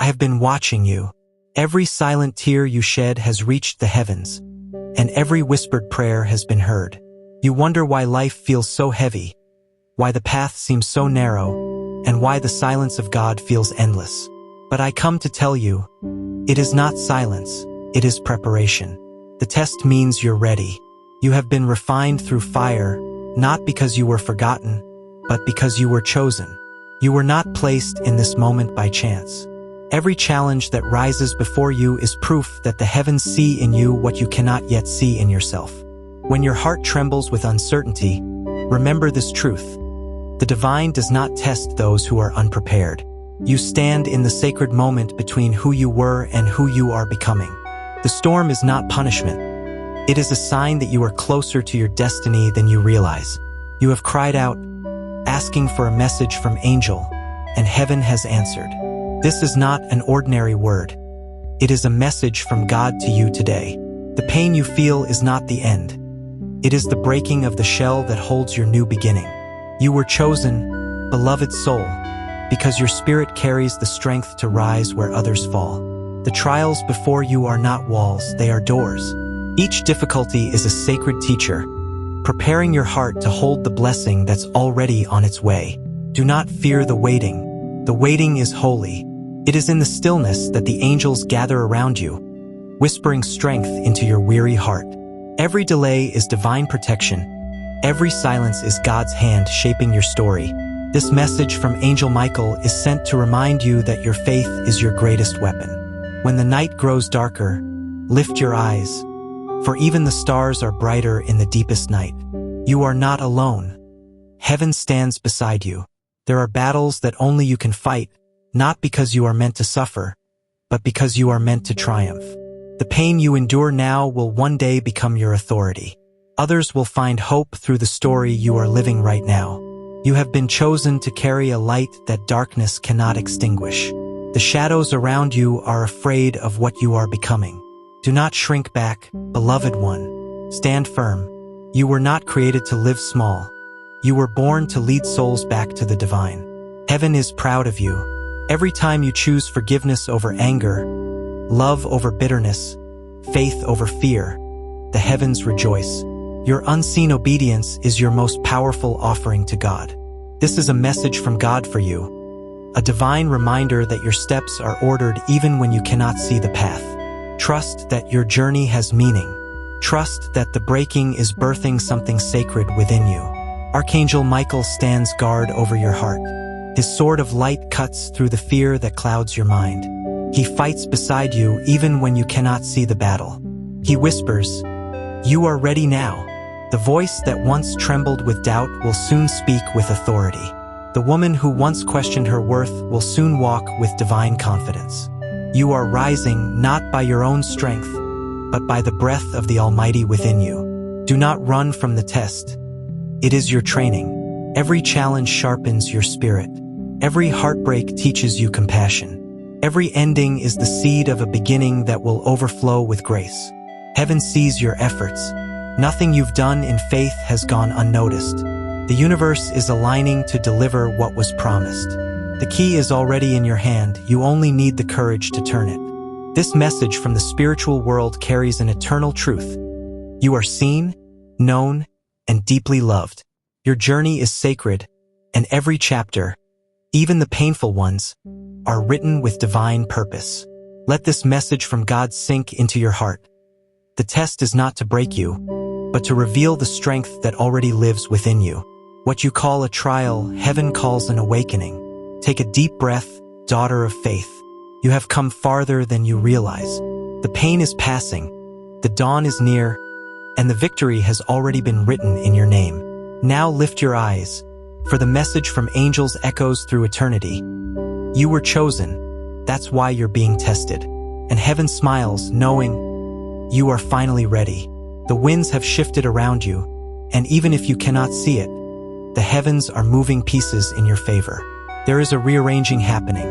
I have been watching you. Every silent tear you shed has reached the heavens, and every whispered prayer has been heard. You wonder why life feels so heavy, why the path seems so narrow, and why the silence of God feels endless. But I come to tell you, it is not silence, it is preparation. The test means you're ready. You have been refined through fire, not because you were forgotten, but because you were chosen. You were not placed in this moment by chance. Every challenge that rises before you is proof that the heavens see in you what you cannot yet see in yourself. When your heart trembles with uncertainty, remember this truth. The divine does not test those who are unprepared. You stand in the sacred moment between who you were and who you are becoming. The storm is not punishment. It is a sign that you are closer to your destiny than you realize. You have cried out, asking for a message from Angel, and heaven has answered. This is not an ordinary word. It is a message from God to you today. The pain you feel is not the end. It is the breaking of the shell that holds your new beginning. You were chosen, beloved soul, because your spirit carries the strength to rise where others fall. The trials before you are not walls, they are doors. Each difficulty is a sacred teacher, preparing your heart to hold the blessing that's already on its way. Do not fear the waiting. The waiting is holy. It is in the stillness that the angels gather around you, whispering strength into your weary heart. Every delay is divine protection. Every silence is God's hand shaping your story. This message from Angel Michael is sent to remind you that your faith is your greatest weapon. When the night grows darker, lift your eyes, for even the stars are brighter in the deepest night. You are not alone. Heaven stands beside you. There are battles that only you can fight, not because you are meant to suffer, but because you are meant to triumph. The pain you endure now will one day become your authority. Others will find hope through the story you are living right now. You have been chosen to carry a light that darkness cannot extinguish. The shadows around you are afraid of what you are becoming. Do not shrink back, beloved one. Stand firm. You were not created to live small. You were born to lead souls back to the divine. Heaven is proud of you. Every time you choose forgiveness over anger, love over bitterness, faith over fear, the heavens rejoice. Your unseen obedience is your most powerful offering to God. This is a message from God for you, a divine reminder that your steps are ordered even when you cannot see the path. Trust that your journey has meaning. Trust that the breaking is birthing something sacred within you. Archangel Michael stands guard over your heart. His sword of light cuts through the fear that clouds your mind. He fights beside you even when you cannot see the battle. He whispers, "You are ready now." The voice that once trembled with doubt will soon speak with authority. The woman who once questioned her worth will soon walk with divine confidence. You are rising not by your own strength, but by the breath of the Almighty within you. Do not run from the test. It is your training. Every challenge sharpens your spirit. Every heartbreak teaches you compassion. Every ending is the seed of a beginning that will overflow with grace. Heaven sees your efforts. Nothing you've done in faith has gone unnoticed. The universe is aligning to deliver what was promised. The key is already in your hand. You only need the courage to turn it. This message from the spiritual world carries an eternal truth. You are seen, known, and deeply loved. Your journey is sacred, and every chapter, even the painful ones, are written with divine purpose. Let this message from God sink into your heart. The test is not to break you, but to reveal the strength that already lives within you. What you call a trial, heaven calls an awakening. Take a deep breath, daughter of faith. You have come farther than you realize. The pain is passing, the dawn is near, and the victory has already been written in your name. Now lift your eyes, for the message from angels echoes through eternity. You were chosen, that's why you're being tested. And heaven smiles, knowing you are finally ready. The winds have shifted around you, and even if you cannot see it, the heavens are moving pieces in your favor. There is a rearranging happening,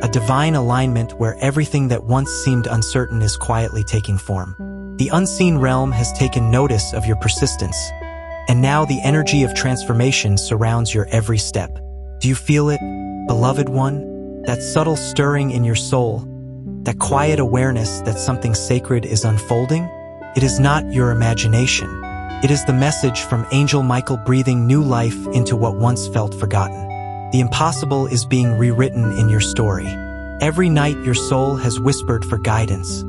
a divine alignment where everything that once seemed uncertain is quietly taking form. The unseen realm has taken notice of your persistence, and now the energy of transformation surrounds your every step. Do you feel it, beloved one? That subtle stirring in your soul, that quiet awareness that something sacred is unfolding, it is not your imagination. It is the message from Angel Michael breathing new life into what once felt forgotten. The impossible is being rewritten in your story. Every night your soul has whispered for guidance,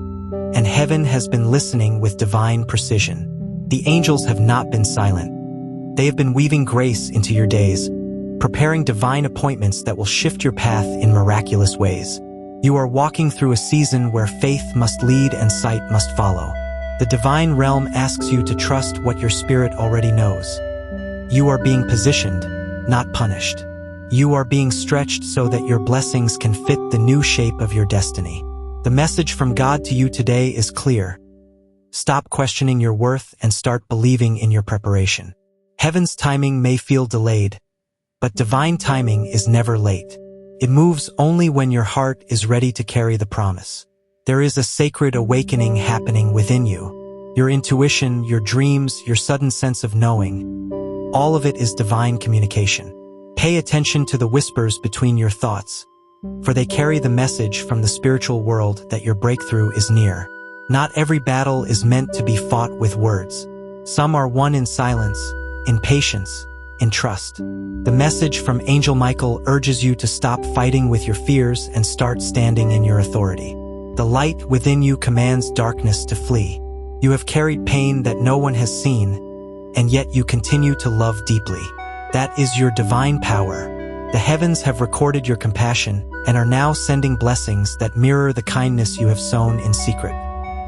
and heaven has been listening with divine precision. The angels have not been silent. They have been weaving grace into your days, preparing divine appointments that will shift your path in miraculous ways. You are walking through a season where faith must lead and sight must follow. The divine realm asks you to trust what your spirit already knows. You are being positioned, not punished. You are being stretched so that your blessings can fit the new shape of your destiny. The message from God to you today is clear. Stop questioning your worth and start believing in your preparation. Heaven's timing may feel delayed, but divine timing is never late. It moves only when your heart is ready to carry the promise. There is a sacred awakening happening within you. Your intuition, your dreams, your sudden sense of knowing, all of it is divine communication. Pay attention to the whispers between your thoughts, for they carry the message from the spiritual world that your breakthrough is near. Not every battle is meant to be fought with words. Some are won in silence, in patience, in trust. The message from Angel Michael urges you to stop fighting with your fears and start standing in your authority. The light within you commands darkness to flee. You have carried pain that no one has seen, and yet you continue to love deeply. That is your divine power. The heavens have recorded your compassion and are now sending blessings that mirror the kindness you have sown in secret.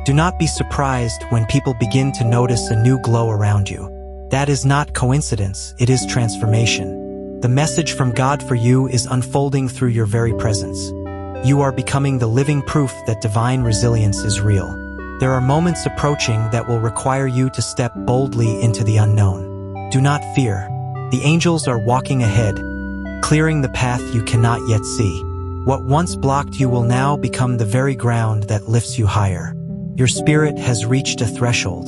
Do not be surprised when people begin to notice a new glow around you. That is not coincidence, it is transformation. The message from God for you is unfolding through your very presence. You are becoming the living proof that divine resilience is real. There are moments approaching that will require you to step boldly into the unknown. Do not fear. The angels are walking ahead, clearing the path you cannot yet see. What once blocked you will now become the very ground that lifts you higher. Your spirit has reached a threshold.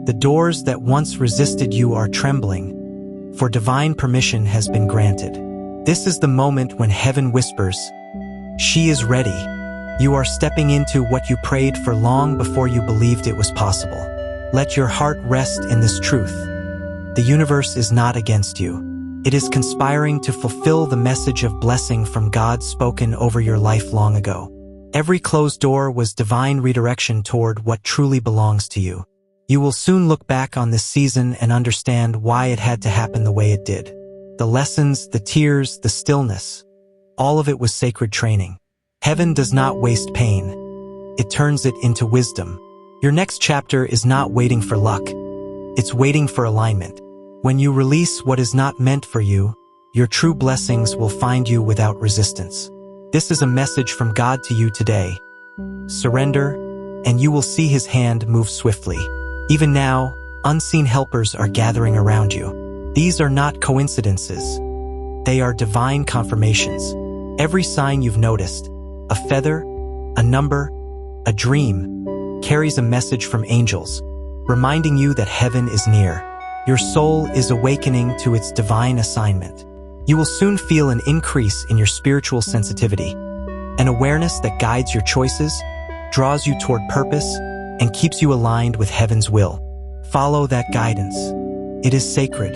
The doors that once resisted you are trembling, for divine permission has been granted. This is the moment when heaven whispers, "She is ready." You are stepping into what you prayed for long before you believed it was possible. Let your heart rest in this truth. The universe is not against you. It is conspiring to fulfill the message of blessing from God spoken over your life long ago. Every closed door was divine redirection toward what truly belongs to you. You will soon look back on this season and understand why it had to happen the way it did. The lessons, the tears, the stillness, all of it was sacred training. Heaven does not waste pain. It turns it into wisdom. Your next chapter is not waiting for luck. It's waiting for alignment. When you release what is not meant for you, your true blessings will find you without resistance. This is a message from God to you today. Surrender, and you will see His hand move swiftly. Even now, unseen helpers are gathering around you. These are not coincidences. They are divine confirmations. Every sign you've noticed, a feather, a number, a dream, carries a message from angels, reminding you that heaven is near. Your soul is awakening to its divine assignment. You will soon feel an increase in your spiritual sensitivity, an awareness that guides your choices, draws you toward purpose, and keeps you aligned with heaven's will. Follow that guidance. It is sacred.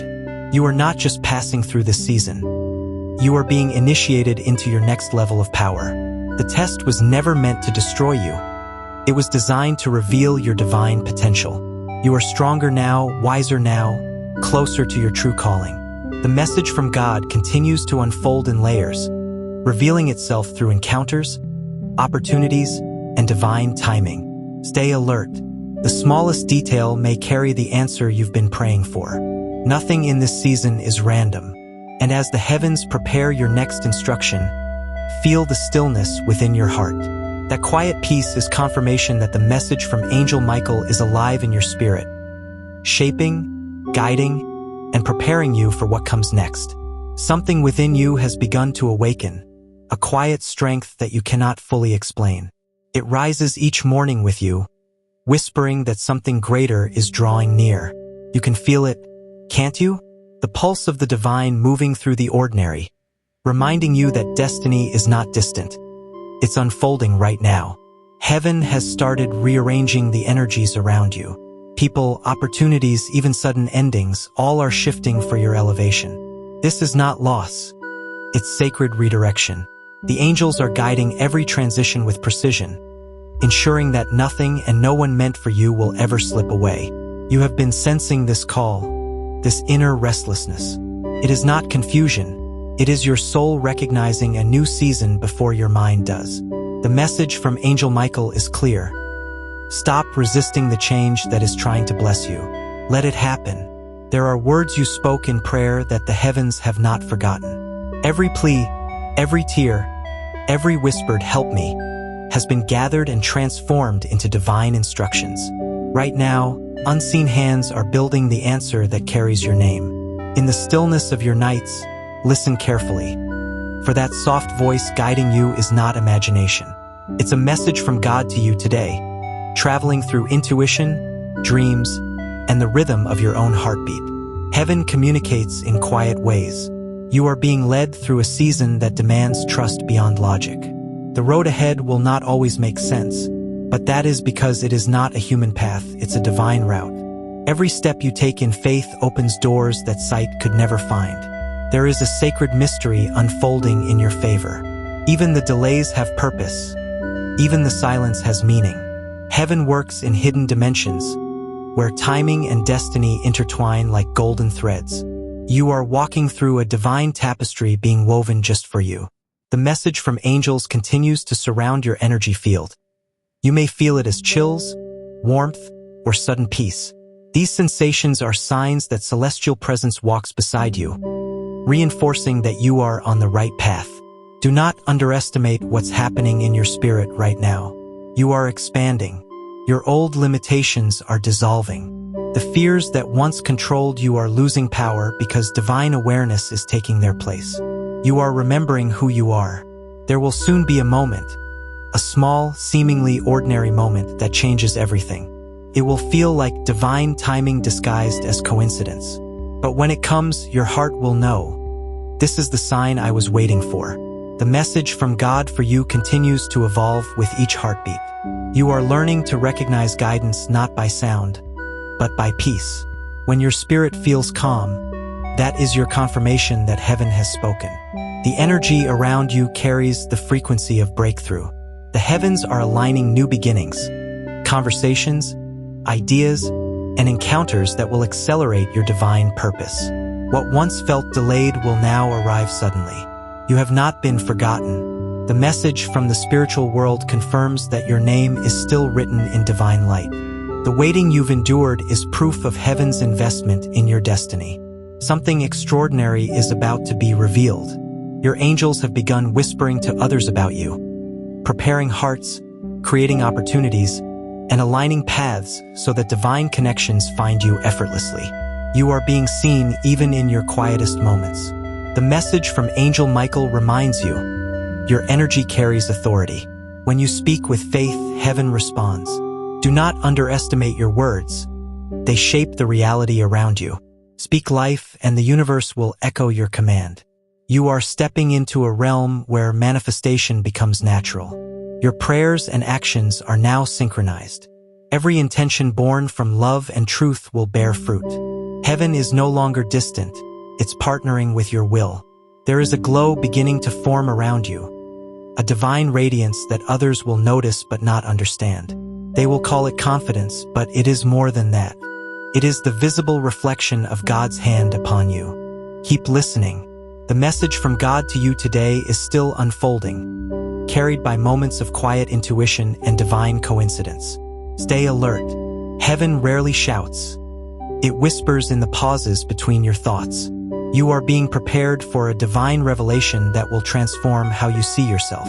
You are not just passing through this season. You are being initiated into your next level of power. The test was never meant to destroy you. It was designed to reveal your divine potential. You are stronger now, wiser now, closer to your true calling. The message from God continues to unfold in layers, revealing itself through encounters, opportunities, and divine timing. Stay alert. The smallest detail may carry the answer you've been praying for. Nothing in this season is random. And as the heavens prepare your next instruction, feel the stillness within your heart. That quiet peace is confirmation that the message from Angel Michael is alive in your spirit, shaping, guiding, and preparing you for what comes next. Something within you has begun to awaken, a quiet strength that you cannot fully explain. It rises each morning with you, whispering that something greater is drawing near. You can feel it, can't you? The pulse of the divine moving through the ordinary, reminding you that destiny is not distant. It's unfolding right now. Heaven has started rearranging the energies around you. People, opportunities, even sudden endings, all are shifting for your elevation. This is not loss. It's sacred redirection. The angels are guiding every transition with precision, ensuring that nothing and no one meant for you will ever slip away. You have been sensing this call, this inner restlessness. It is not confusion. It is your soul recognizing a new season before your mind does. The message from Angel Michael is clear. Stop resisting the change that is trying to bless you. Let it happen. There are words you spoke in prayer that the heavens have not forgotten. Every plea, every tear, every whispered "help me" has been gathered and transformed into divine instructions. Right now, unseen hands are building the answer that carries your name. In the stillness of your nights, listen carefully, for that soft voice guiding you is not imagination. It's a message from God to you today, traveling through intuition, dreams, and the rhythm of your own heartbeat. Heaven communicates in quiet ways. You are being led through a season that demands trust beyond logic. The road ahead will not always make sense, but that is because it is not a human path, it's a divine route. Every step you take in faith opens doors that sight could never find. There is a sacred mystery unfolding in your favor. Even the delays have purpose. Even the silence has meaning. Heaven works in hidden dimensions, where timing and destiny intertwine like golden threads. You are walking through a divine tapestry being woven just for you. The message from angels continues to surround your energy field. You may feel it as chills, warmth, or sudden peace. These sensations are signs that celestial presence walks beside you, reinforcing that you are on the right path. Do not underestimate what's happening in your spirit right now. You are expanding. Your old limitations are dissolving. The fears that once controlled you are losing power because divine awareness is taking their place. You are remembering who you are. There will soon be a moment, a small, seemingly ordinary moment that changes everything. It will feel like divine timing disguised as coincidence. But when it comes, your heart will know. This is the sign I was waiting for. The message from God for you continues to evolve with each heartbeat. You are learning to recognize guidance not by sound, but by peace. When your spirit feels calm, that is your confirmation that heaven has spoken. The energy around you carries the frequency of breakthrough. The heavens are aligning new beginnings, conversations, ideas, and encounters that will accelerate your divine purpose. What once felt delayed will now arrive suddenly. You have not been forgotten. The message from the spiritual world confirms that your name is still written in divine light. The waiting you've endured is proof of heaven's investment in your destiny. Something extraordinary is about to be revealed. Your angels have begun whispering to others about you, preparing hearts, creating opportunities, and aligning paths so that divine connections find you effortlessly. You are being seen even in your quietest moments. The message from Angel Michael reminds you, your energy carries authority. When you speak with faith, heaven responds. Do not underestimate your words. They shape the reality around you. Speak life and the universe will echo your command. You are stepping into a realm where manifestation becomes natural. Your prayers and actions are now synchronized. Every intention born from love and truth will bear fruit. Heaven is no longer distant. It's partnering with your will. There is a glow beginning to form around you, a divine radiance that others will notice but not understand. They will call it confidence, but it is more than that. It is the visible reflection of God's hand upon you. Keep listening. The message from God to you today is still unfolding, carried by moments of quiet intuition and divine coincidence. Stay alert. Heaven rarely shouts. It whispers in the pauses between your thoughts. You are being prepared for a divine revelation that will transform how you see yourself.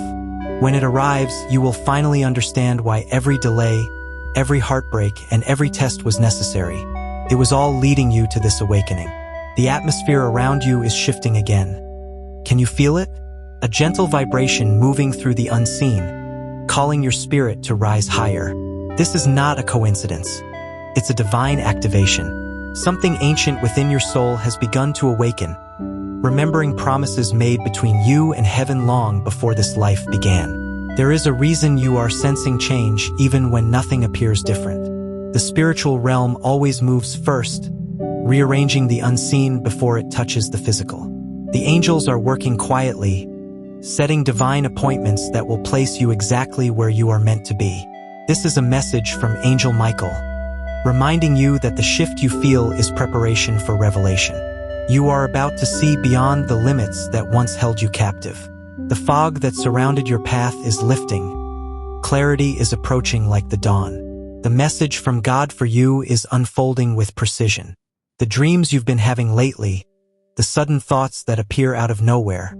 When it arrives, you will finally understand why every delay, every heartbreak, and every test was necessary. It was all leading you to this awakening. The atmosphere around you is shifting again. Can you feel it? A gentle vibration moving through the unseen, calling your spirit to rise higher. This is not a coincidence. It's a divine activation. Something ancient within your soul has begun to awaken, remembering promises made between you and heaven long before this life began. There is a reason you are sensing change even when nothing appears different. The spiritual realm always moves first, rearranging the unseen before it touches the physical. The angels are working quietly, setting divine appointments that will place you exactly where you are meant to be. This is a message from Angel Michael, reminding you that the shift you feel is preparation for revelation. You are about to see beyond the limits that once held you captive. The fog that surrounded your path is lifting. Clarity is approaching like the dawn. The message from God for you is unfolding with precision. The dreams you've been having lately, the sudden thoughts that appear out of nowhere,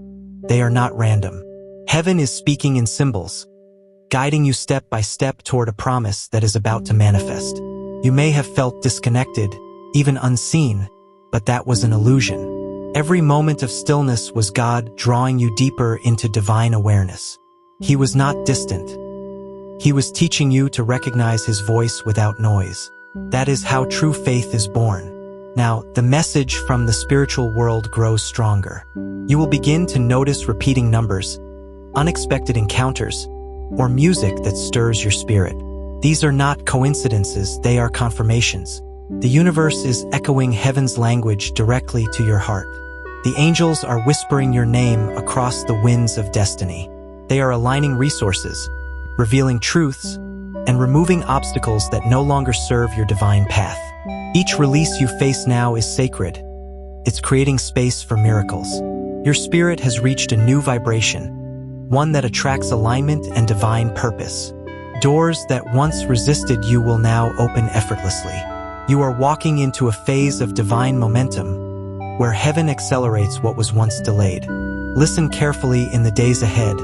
they are not random. Heaven is speaking in symbols, guiding you step by step toward a promise that is about to manifest. You may have felt disconnected, even unseen, but that was an illusion. Every moment of stillness was God drawing you deeper into divine awareness. He was not distant. He was teaching you to recognize His voice without noise. That is how true faith is born. Now, the message from the spiritual world grows stronger. You will begin to notice repeating numbers, unexpected encounters, or music that stirs your spirit. These are not coincidences, they are confirmations. The universe is echoing heaven's language directly to your heart. The angels are whispering your name across the winds of destiny. They are aligning resources, revealing truths, and removing obstacles that no longer serve your divine path. Each release you face now is sacred. It's creating space for miracles. Your spirit has reached a new vibration, one that attracts alignment and divine purpose. Doors that once resisted you will now open effortlessly. You are walking into a phase of divine momentum, where heaven accelerates what was once delayed. Listen carefully in the days ahead,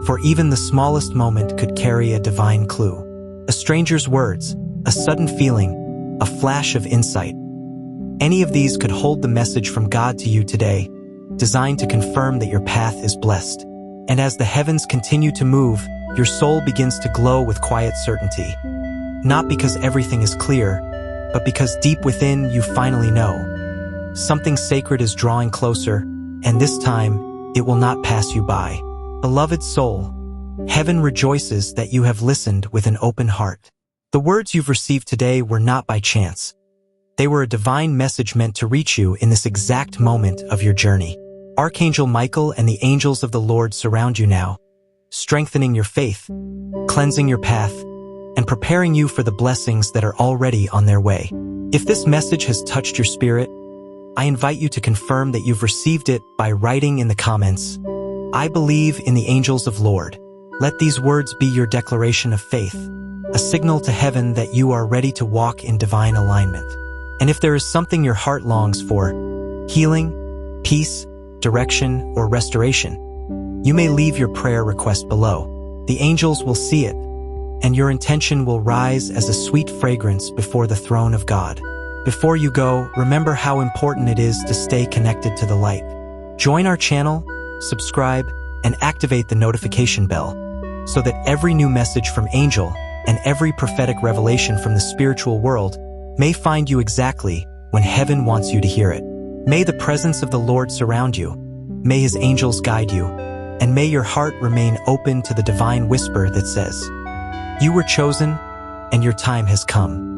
for even the smallest moment could carry a divine clue. A stranger's words, a sudden feeling, a flash of insight. Any of these could hold the message from God to you today, designed to confirm that your path is blessed. And as the heavens continue to move, your soul begins to glow with quiet certainty. Not because everything is clear, but because deep within you finally know. Something sacred is drawing closer, and this time, it will not pass you by. Beloved soul, heaven rejoices that you have listened with an open heart. The words you've received today were not by chance. They were a divine message meant to reach you in this exact moment of your journey. Archangel Michael and the angels of the Lord surround you now, strengthening your faith, cleansing your path, and preparing you for the blessings that are already on their way. If this message has touched your spirit, I invite you to confirm that you've received it by writing in the comments, "I believe in the angels of Lord." Let these words be your declaration of faith, a signal to heaven that you are ready to walk in divine alignment. And if there is something your heart longs for, healing, peace, direction, or restoration, you may leave your prayer request below. The angels will see it, and your intention will rise as a sweet fragrance before the throne of God. Before you go, remember how important it is to stay connected to the light. Join our channel, subscribe, and activate the notification bell, so that every new message from Angel and every prophetic revelation from the spiritual world may find you exactly when heaven wants you to hear it. May the presence of the Lord surround you, may His angels guide you, and may your heart remain open to the divine whisper that says, "You were chosen, and your time has come."